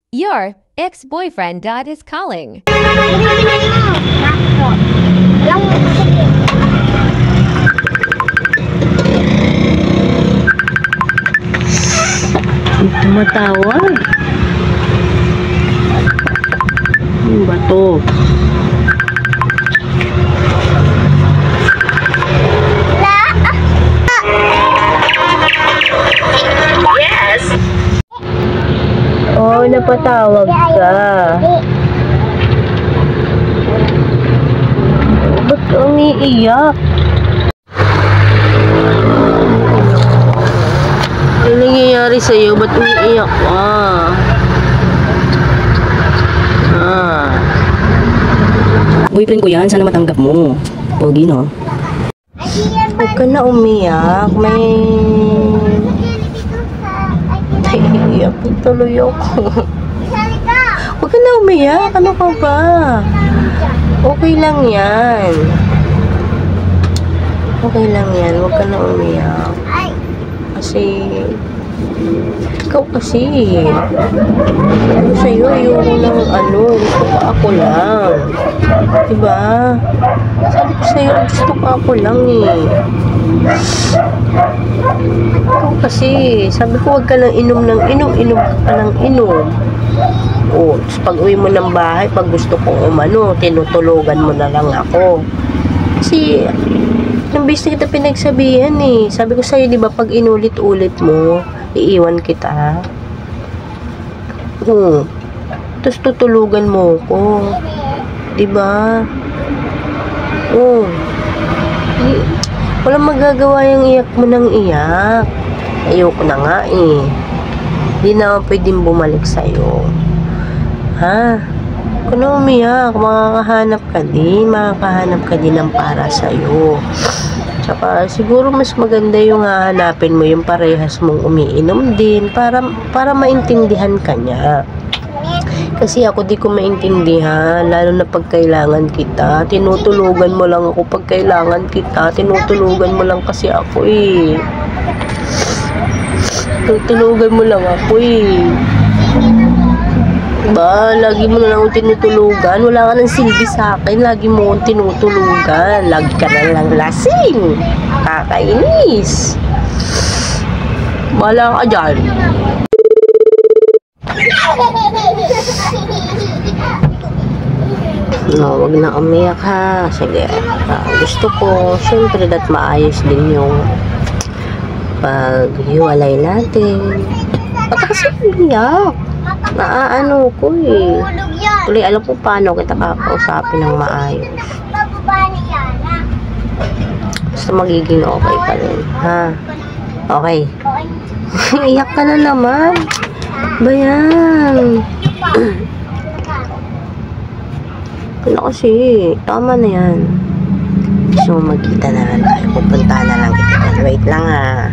Your ex-boyfriend dad is calling. Tumatawag. Ano ba to? Yes! Oh, napatawag ka. Ba't ka umiiyak? Ano nangyayari sa'yo? Ba't umiiyak ka? Boyfriend ko yan. Sana matanggap mo. Pogi, no? Huwag ka na umiyak. May... Naiiyak tuloy ako. Huwag ka na umiyak. Ano ka ba? Okay lang yan. Okay lang yan. Huwag ka na umiyak. Kasi... Ikaw kasi. Ano sa'yo? Ayoko ng ano. Gusto ko ako lang. Diba? Sabi ko sa'yo, gusto ko ako lang eh. Ikaw kasi. Sabi ko, huwag ka lang inom ng inom. Inom ka ng inom. O, pag uwi mo ng bahay, pag gusto kong umano, tinutulugan mo na lang ako. Kasi, nang bis na kita pinagsabihan eh. Sabi ko sa'yo, di ba, pag inulit-ulit mo, iiwan kita. Tapos tutulugan mo ko. Di ba? Walang magagawa yung iyak mo ng iyak. Ayoko na nga eh. Di na ako pwedeng bumalik sa'yo. Ha? Kung na umiyak, makakahanap ka din ng para sa'yo. Tsaka siguro mas maganda yung hahanapin mo yung parehas mong umiinom din para maintindihan ka niya. Kasi ako di ko maintindihan, lalo na pag kailangan kita. Tinutulugan mo lang ako pag kailangan kita. Tinutulugan mo lang kasi ako eh. Tinutulugan mo lang ako eh. Diba? Lagi mo na lang tinutulugan. Wala ka ng silbi sa akin. Lagi mo akong tinutulugan. Lagi ka na lang lasing. Kakainis. Wala ka dyan. No, wag na umiyak ha. Sige. Gusto ko, syempre that maayos din yung paghiwalay natin. Ba't kasi umiyak? Naaano ko eh. Tuloy alam ko paano kita kakausapin ng maayos. Basta magiging okay pa rin. Ha? Okay. Iyak ka na naman. Bayan. Ano kasi, tama na yan. So, magkita na lang tayo. Pupunta na lang kita. Wait lang ha.